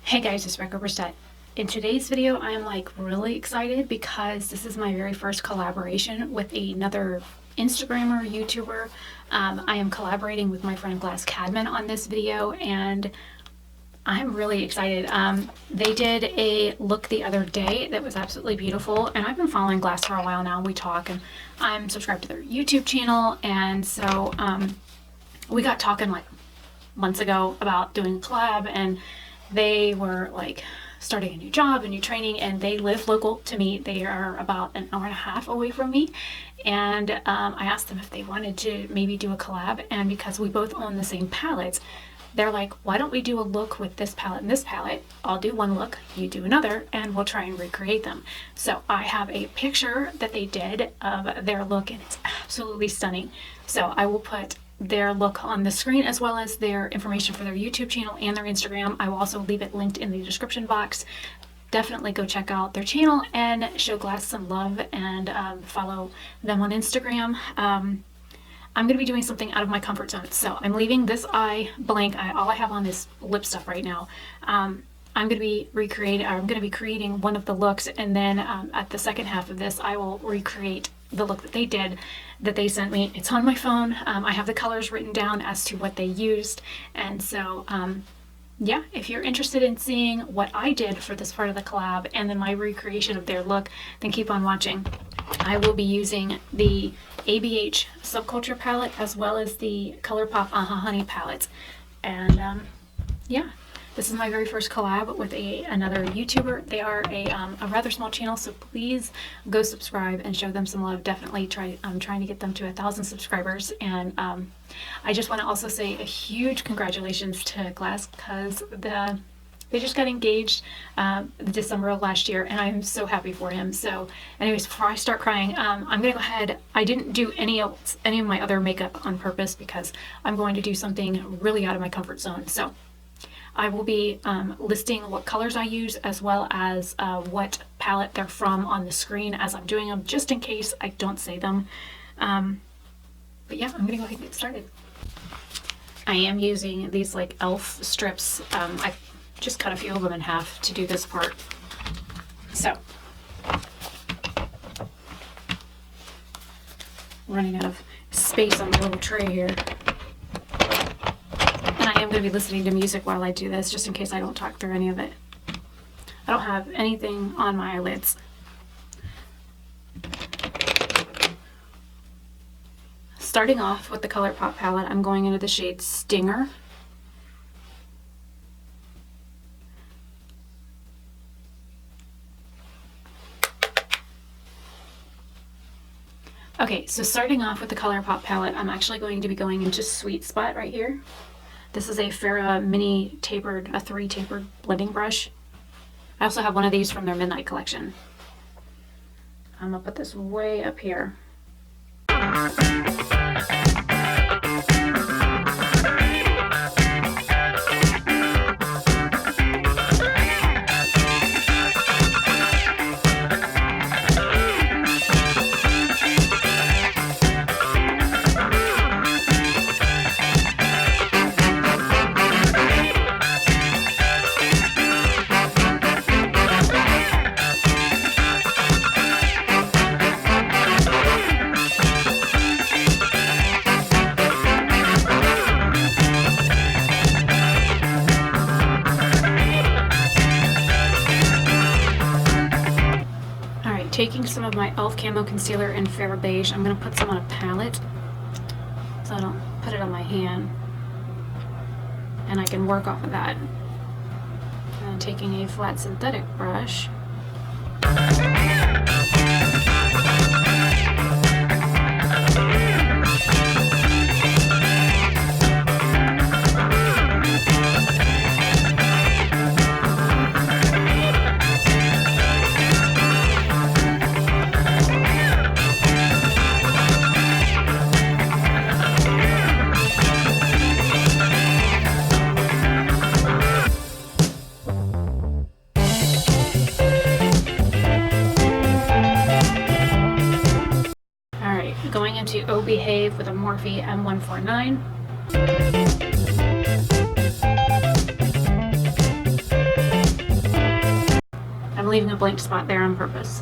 Hey guys, it's Oberstadt. In today's video, I am really excited because this is my very first collaboration with another Instagrammer, YouTuber. I am collaborating with my friend Glass Caedmon on this video, and I'm really excited. They did a look the other day that was absolutely beautiful, and I've been following Glass for a while now. We talk, and I'm subscribed to their YouTube channel, and so we got talking like months ago about doing a collab, and they were starting a new job, a new training, and they live local to me. They are about an hour and a half away from me, and I asked them if they wanted to maybe do a collab, and because we both own the same palettes, they're like, why don't we do a look with this palette and this palette? I'll do one look, you do another, and we'll try and recreate them. So I have a picture that they did of their look, and it's absolutely stunning. So I will put their look on the screen, as well as their information for their YouTube channel and their Instagram. I will also leave it linked in the description box. Definitely go check out their channel and show Glass some love, and follow them on Instagram. I'm going to be doing something out of my comfort zone, so I'm leaving this eye blank. All I have on is lip stuff right now. I'm going to be creating one of the looks, and then at the second half of this, I will recreate the look that they did, that they sent me. It's on my phone. I have the colors written down as to what they used, and so yeah, if you're interested in seeing what I did for this part of the collab and then my recreation of their look, then keep on watching. I will be using the ABH Subculture palette as well as the Colourpop Honey palettes, and yeah, this is my very first collab with another YouTuber. They are a rather small channel, so please go subscribe and show them some love. Definitely I'm trying to get them to 1,000 subscribers. And I just want to also say a huge congratulations to Glass, because they just got engaged December of last year, and I'm so happy for him. So anyways, before I start crying, I'm going to go ahead. I didn't do any of my other makeup on purpose because I'm going to do something really out of my comfort zone. So I will be listing what colors I use, as well as what palette they're from on the screen as I'm doing them, just in case I don't say them. But yeah, I'm gonna go ahead and get started. I am using these elf strips. I just cut a few of them in half to do this part. So, running out of space on the little tray here. I am going to be listening to music while I do this, just in case I don't talk through any of it. I don't have anything on my eyelids. Starting off with the Colourpop palette, I'm going into the shade Stinger. Okay, so starting off with the Colourpop palette, I'm actually going to be going into Sweet Spot right here. This is a Farrah mini tapered, a 3 tapered blending brush. I also have one of these from their Midnight collection. I'm gonna put this way up here. Taking some of my e.l.f. Camo Concealer in Farrah Beige, I'm going to put some on a palette so I don't put it on my hand, and I can work off of that. And taking a flat synthetic brush, going into Oh Behave with a Morphe M149. leaving a blank spot there on purpose.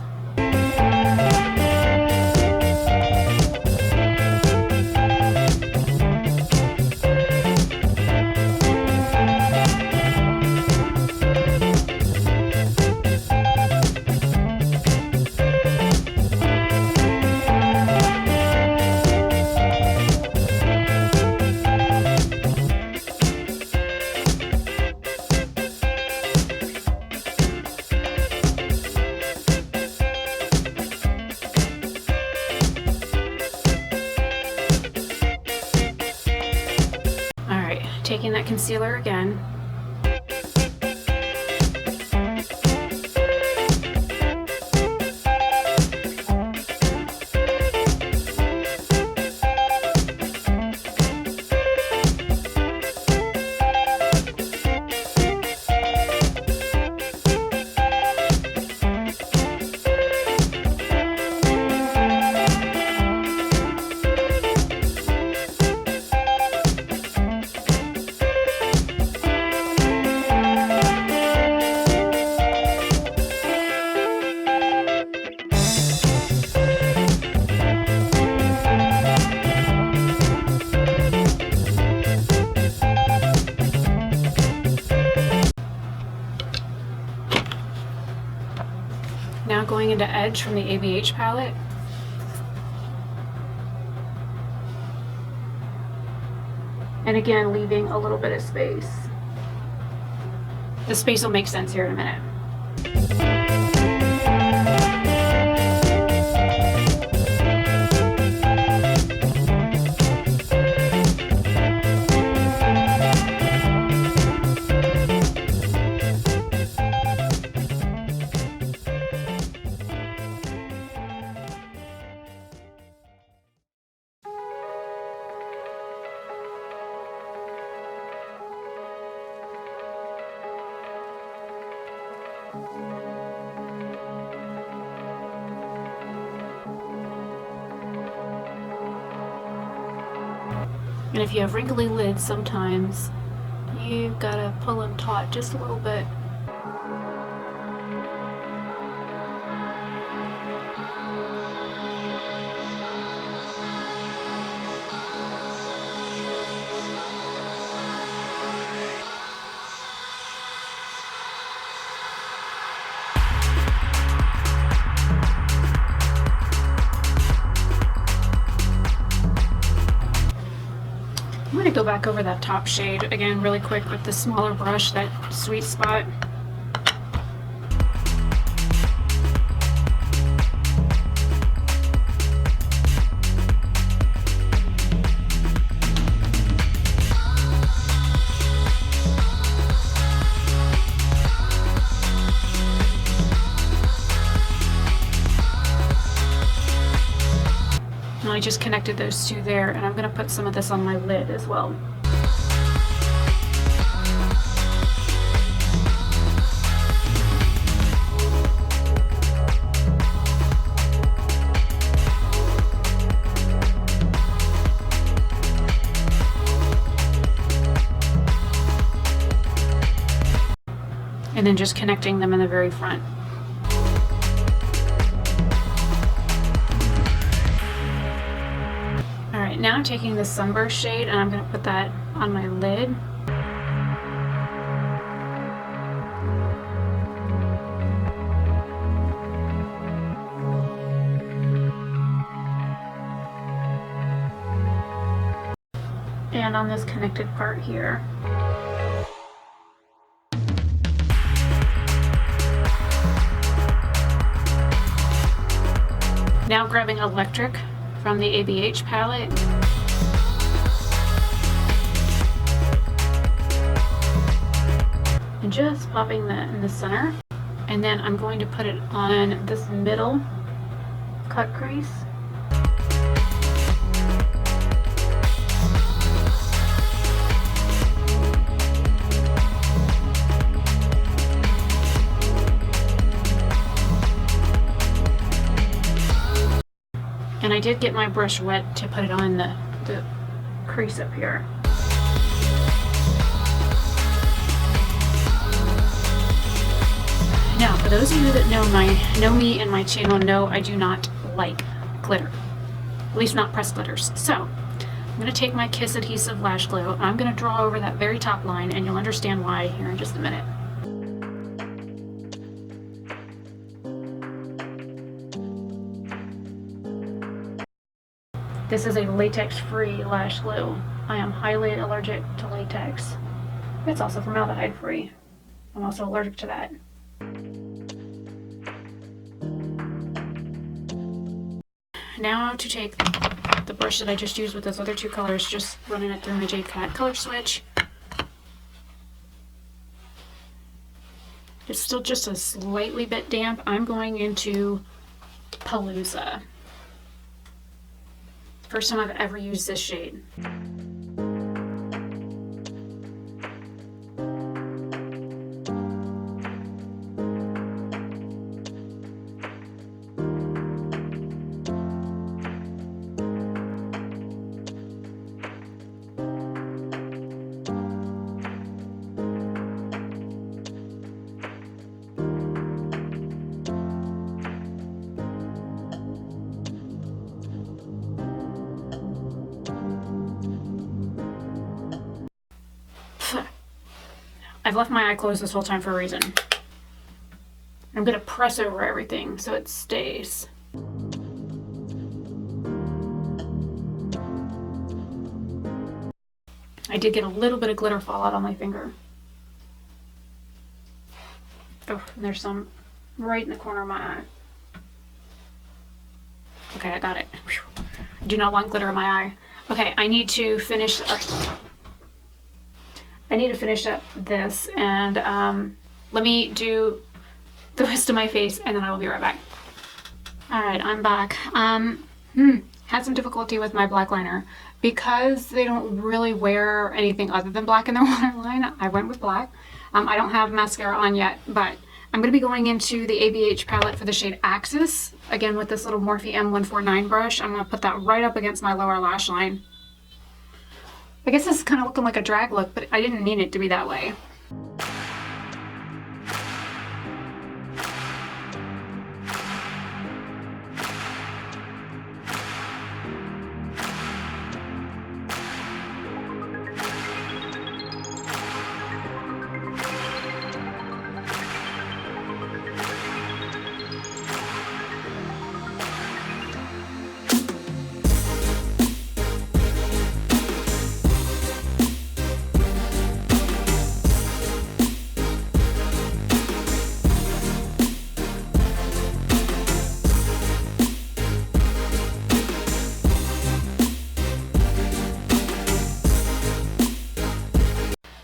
Taking that concealer again. Now going into Edge from the ABH palette. And again, leaving a little bit of space. The space will make sense here in a minute. And if you have wrinkly lids, sometimes you've got to pull them taut just a little bit. I'm going to go back over that top shade again really quick with the smaller brush, that sweet spot. I just connected those two there, and I'm going to put some of this on my lid as well. And then just connecting them in the very front. Now I'm taking the Sunburst shade and I'm going to put that on my lid. And on this connected part here. Now grabbing Electric from the ABH palette. And just popping that in the center. And then I'm going to put it on this middle cut crease. And I did get my brush wet to put it on the crease up here. Now for those of you that know me and my channel know I do not like glitter, at least not pressed glitters. So I'm going to take my Kiss Adhesive Lash Glue and I'm going to draw over that very top line, and you'll understand why here in just a minute. This is a latex-free lash glue. I am highly allergic to latex. It's also formaldehyde-free. I'm also allergic to that. Now to take the brush that I just used with those other two colors, just running it through my Jade Cat color switch. It's still just a slightly bit damp. I'm going into Palooza. First time I've ever used this shade. I've left my eye closed this whole time for a reason. I'm going to press over everything so it stays. I did get a little bit of glitter fallout on my finger. Oh, and there's some right in the corner of my eye. Okay, I got it. Whew. I do not want glitter in my eye. Okay, I need to finish up this, and let me do the rest of my face and then I will be right back. Alright, I'm back. Had some difficulty with my black liner. Because they don't really wear anything other than black in their waterline, I went with black. I don't have mascara on yet, but I'm going to be going into the ABH palette for the shade Axis. Again, with this little Morphe M149 brush. I'm going to put that right up against my lower lash line. I guess this is kind of looking like a drag look, but I didn't mean it to be that way.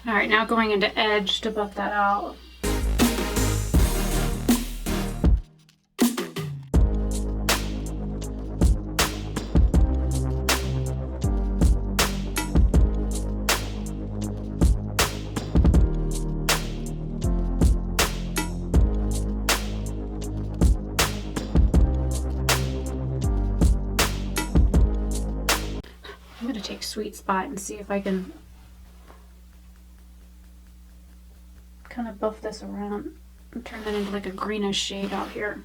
Alright, now going into Edge to buff that out. I'm going to take Sweet Spot and see if I can kind of buff this around and turn that into like a greenish shade out here.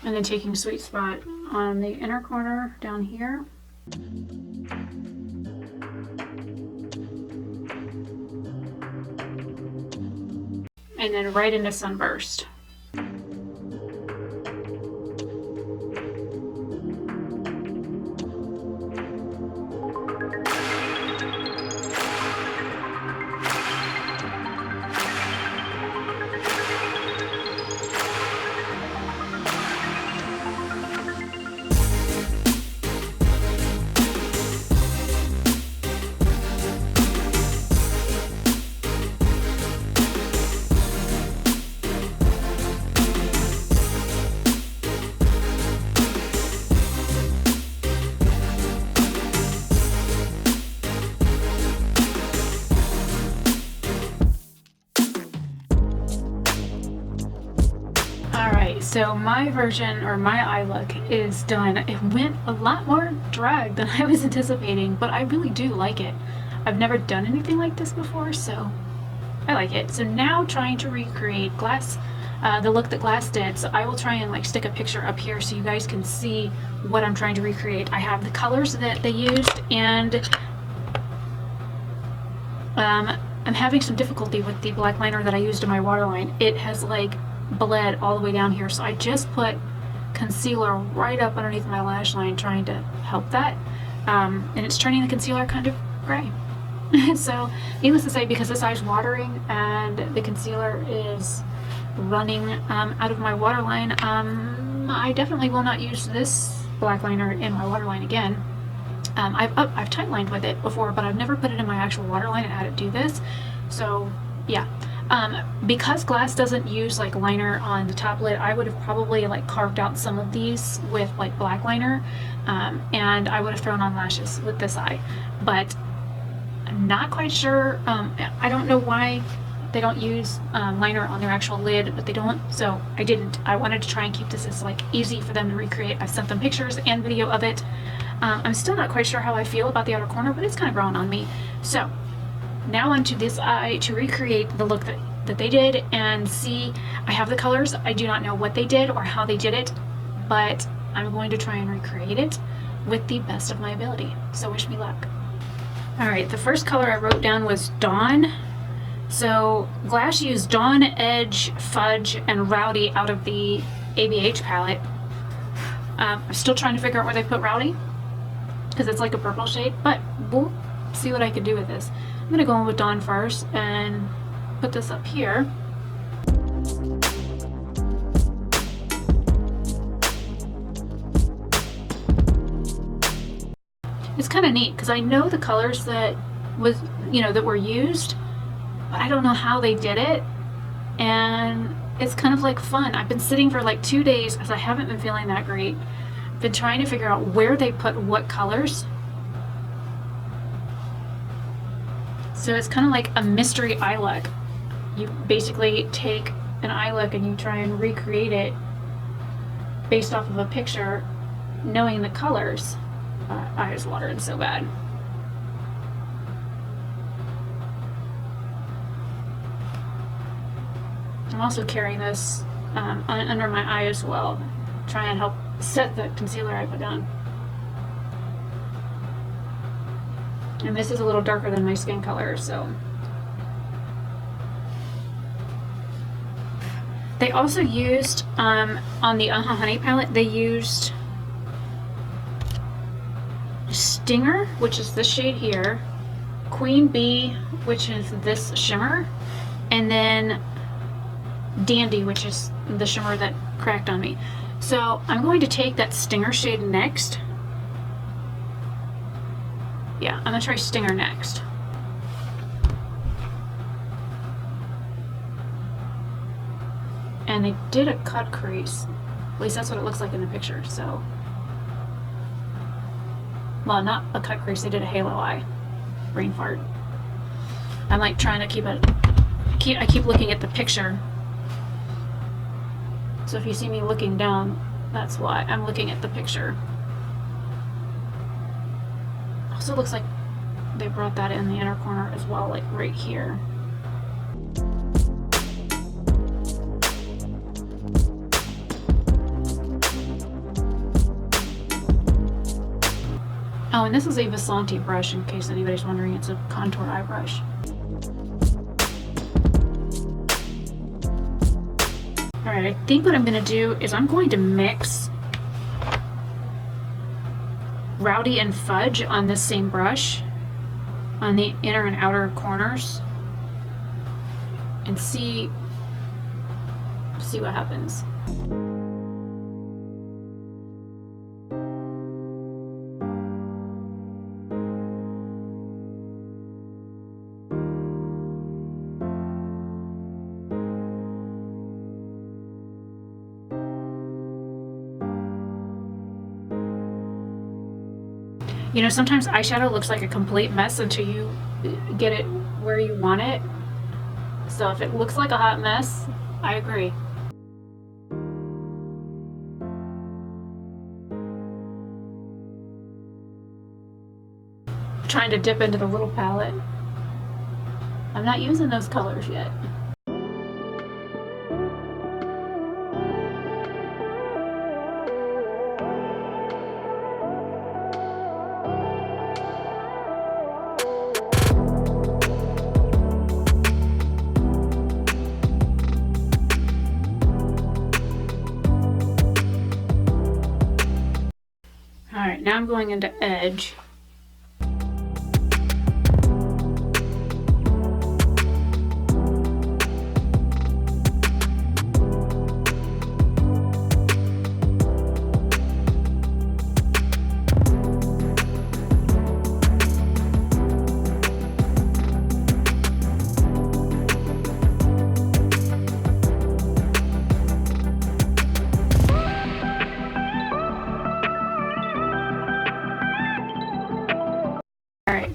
And then taking Sweet Spot on the inner corner down here. And then right into Sunburst. Okay, so my version, or my eye look, is done. It went a lot more drag than I was anticipating, but I really do like it. I've never done anything like this before, so I like it. So now trying to recreate Glass, the look that Glass did. So I will try and like stick a picture up here so you guys can see what I'm trying to recreate. I have the colors that they used, and I'm having some difficulty with the black liner that I used in my waterline. It has like bled all the way down here, so I just put concealer right up underneath my lash line trying to help that, and it's turning the concealer kind of gray. So needless to say, because this eye's watering and the concealer is running out of my waterline, I definitely will not use this black liner in my waterline again. I've tight lined with it before, but I've never put it in my actual waterline and had it do this. So yeah, because Glass doesn't use like liner on the top lid, I would have probably like carved out some of these with like black liner, and I would have thrown on lashes with this eye. But I'm not quite sure. I don't know why they don't use liner on their actual lid, but they don't, so I didn't. I wanted to try and keep this as like easy for them to recreate. I've sent them pictures and video of it. I'm still not quite sure how I feel about the outer corner, but it's kind of growing on me. So now onto this eye to recreate the look that they did, and see, I have the colors. I do not know what they did or how they did it, but I'm going to try and recreate it with the best of my ability. So wish me luck. All right, the first color I wrote down was Dawn. So Glass used Dawn, Edge, Fudge, and Roudy out of the ABH palette. I'm still trying to figure out where they put Roudy, because it's like a purple shade, but we'll see what I can do with this. I'm gonna go in with Dawn first and put this up here. It's kind of neat because I know the colors that that were used, but I don't know how they did it, and it's kind of like fun. I've been sitting for like 2 days because I haven't been feeling that great. Been trying to figure out where they put what colors. So it's kind of like a mystery eye look. You basically take an eye look and you try and recreate it based off of a picture, knowing the colors. Eye is watering so bad. I'm also carrying this under my eye as well. Try and help set the concealer I put on. And this is a little darker than my skin color, so. They also used, on the Honey palette, they used Stinger, which is this shade here, Queen Bee, which is this shimmer, and then Dandy, which is the shimmer that cracked on me. So I'm going to take that Stinger shade next. Yeah, I'm gonna try Stinger next. And they did a cut crease. At least that's what it looks like in the picture, so. Well, not a cut crease, they did a halo eye. Brain fart. I'm like trying to keep it, I keep looking at the picture. So if you see me looking down, that's why I'm looking at the picture. Also looks like they brought that in the inner corner as well, like right here. Oh, and this is a Vasanti brush, in case anybody's wondering. It's a contour eye brush. Alright, I think what I'm going to do is I'm going to mix Roudy and Fudge on this same brush, on the inner and outer corners, and see what happens. You know, sometimes eyeshadow looks like a complete mess until you get it where you want it. So if it looks like a hot mess, I agree. trying to dip into the little palette. I'm not using those colors yet. Alright, now I'm going into edge.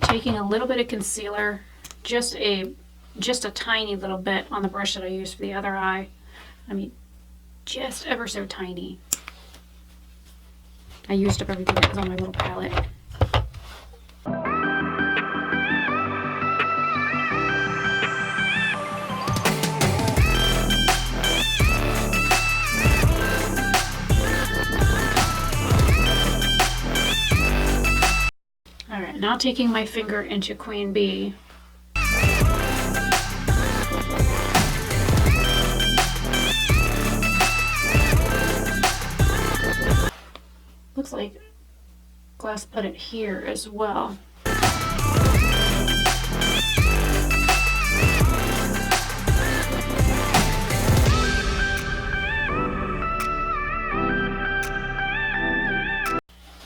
Taking a little bit of concealer, just a tiny little bit on the brush that I used for the other eye. I mean, just ever so tiny. I used up everything that was on my little palette. Alright, now taking my finger into Queen Bee. Looks like Glass put it here as well.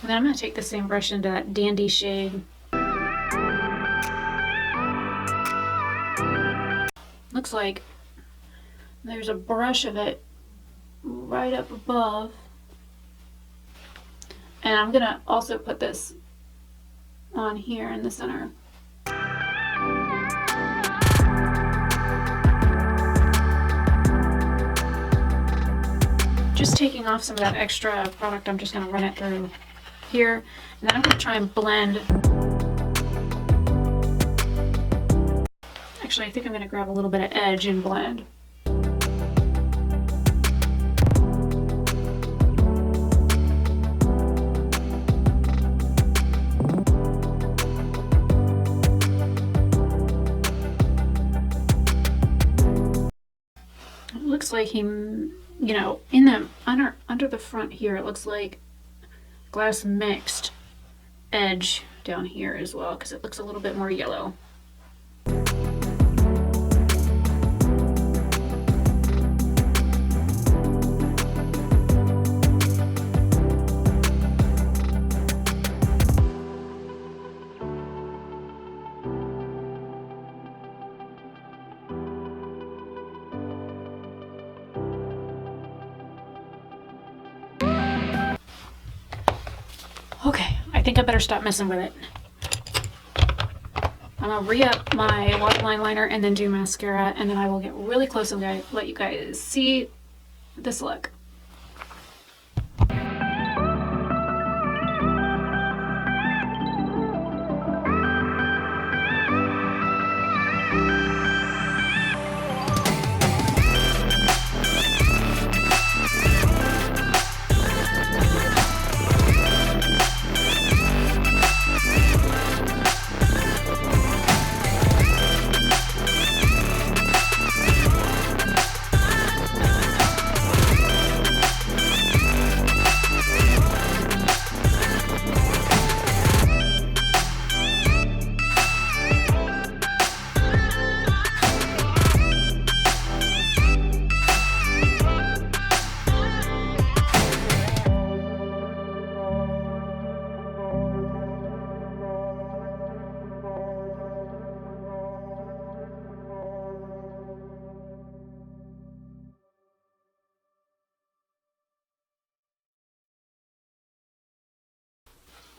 And then I'm going to take the same brush into that Dandy shade. Looks like there's a brush of it right up above. And I'm going to also put this on here in the center. Just taking off some of that extra product, I'm just going to run it through here, and then I'm going to try and blend. Actually, I think I'm going to grab a little bit of edge and blend. It looks like he, you know, in the under the front here, it looks like Glass mixed edge down here as well, because it looks a little bit more yellow. Okay, I think I better stop messing with it. I'm gonna re-up my waterline liner and then do mascara, and then I will get really close and let you guys see this look.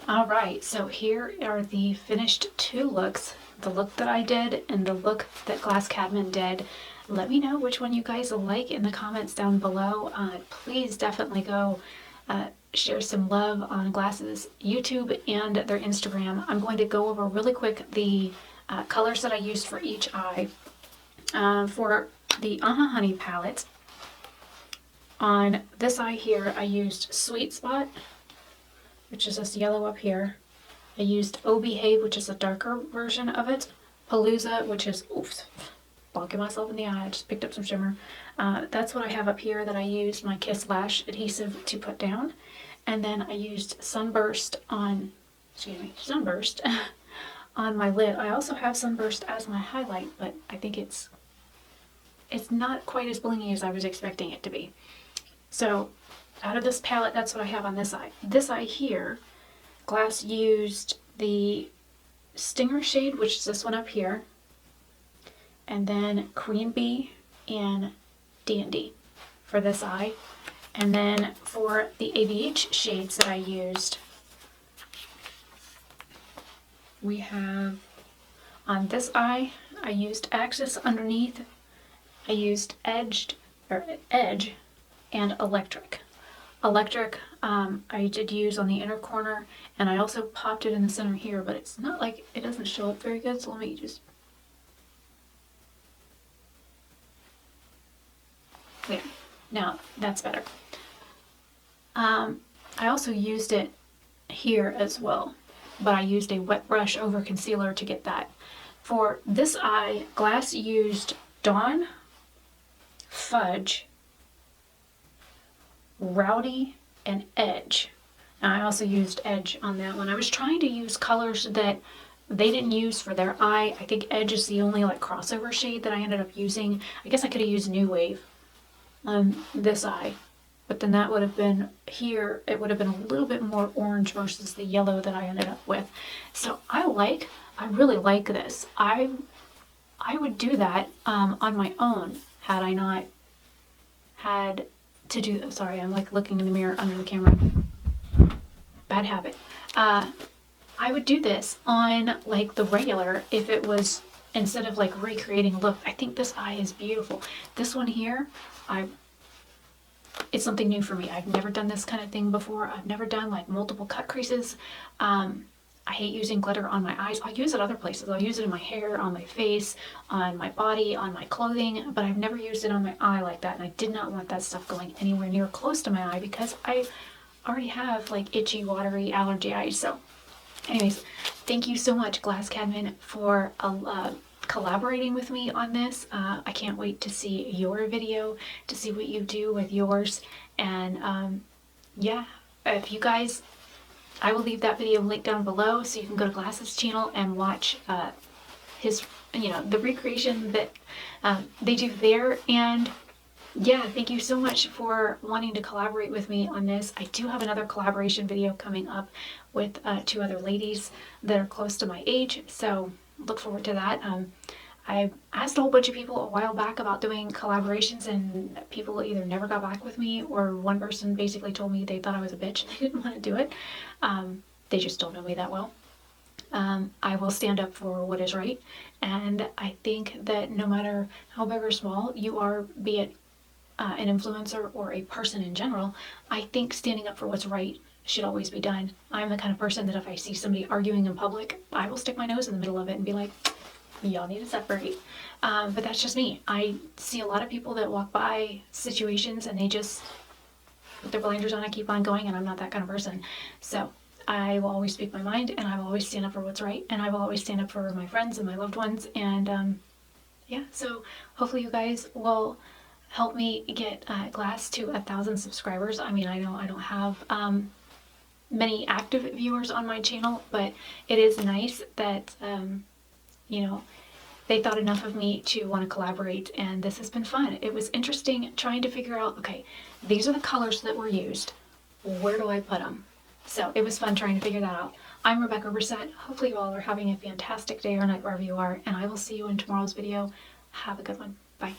Alright, so here are the finished two looks. The look that I did and the look that Glass Caedmon did. Let me know which one you guys like in the comments down below. Please definitely go share some love on Glass's YouTube and their Instagram. I'm going to go over really quick the colors that I used for each eye. For the Honey palette, on this eye here, I used Sweet Spot, which is this yellow up here. I used Oh Behave, which is a darker version of it. Palooza, which is, oops, bonking myself in the eye. I just picked up some shimmer. That's what I have up here that I used my Kiss Lash adhesive to put down. And then I used Sunburst on, Sunburst on my lid. I also have Sunburst as my highlight, but I think it's not quite as blingy as I was expecting it to be. So out of this palette, that's what I have on this eye. This eye here, Glass used the Stinger shade, which is this one up here, and then Queen Bee and D&D for this eye. And then for the ABH shades that I used, we have on this eye, I used Axis underneath, I used Edge and Electric. Electric I did use on the inner corner, and I also popped it in the center here, but it's not like it doesn't show up very good, so let me just, there. Now that's better. I also used it here as well, but I used a wet brush over concealer to get that. For this eye, Glass used Dawn, Fudge, Roudy, and Edge. And I also used Edge on that one. I was trying to use colors that they didn't use for their eye. I think Edge is the only like crossover shade that I ended up using. I guess I could have used New Wave on this eye, but then that would have been here, it would have been a little bit more orange versus the yellow that I ended up with. So I really like this. I would do that on my own had I not had to do, sorry, I'm like looking in the mirror under the camera. Bad habit. I would do this on like the regular if it was, instead of like recreating a look. I think this eye is beautiful. This one here, it's something new for me. I've never done this kind of thing before. I've never done like multiple cut creases. I hate using glitter on my eyes. I'll use it other places. I'll use it in my hair, on my face, on my body, on my clothing, but I've never used it on my eye like that, and I did not want that stuff going anywhere near close to my eye because I already have like itchy, watery, allergy eyes. So anyways, thank you so much, Glass Caedmon, for collaborating with me on this. I can't wait to see your video, to see what you do with yours. And yeah, if you guys, I will leave that video linked down below so you can go to Glass's channel and watch his, the recreation that they do there. And yeah, thank you so much for wanting to collaborate with me on this. I do have another collaboration video coming up with 2 other ladies that are close to my age, so look forward to that. I asked a whole bunch of people a while back about doing collaborations, and people either never got back with me, or one person basically told me they thought I was a bitch and they didn't want to do it. They just don't know me that well. I will stand up for what is right, and I think that no matter how big or small you are, be it an influencer or a person in general, I think standing up for what's right should always be done. I'm the kind of person that if I see somebody arguing in public, I will stick my nose in the middle of it and be like, y'all need to separate. But that's just me. I see a lot of people that walk by situations and they just put their blinders on and keep on going, and I'm not that kind of person. So I will always speak my mind, and I will always stand up for what's right, and I will always stand up for my friends and my loved ones. And yeah, so hopefully you guys will help me get Glass to 1,000 subscribers. I mean, I know I don't have many active viewers on my channel, but it is nice that they thought enough of me to want to collaborate, and this has been fun. It was interesting trying to figure out, okay, these are the colors that were used, where do I put them? So it was fun trying to figure that out. I'm Rebecca Oberstadt. Hopefully you all are having a fantastic day or night wherever you are, and I will see you in tomorrow's video. Have a good one. Bye.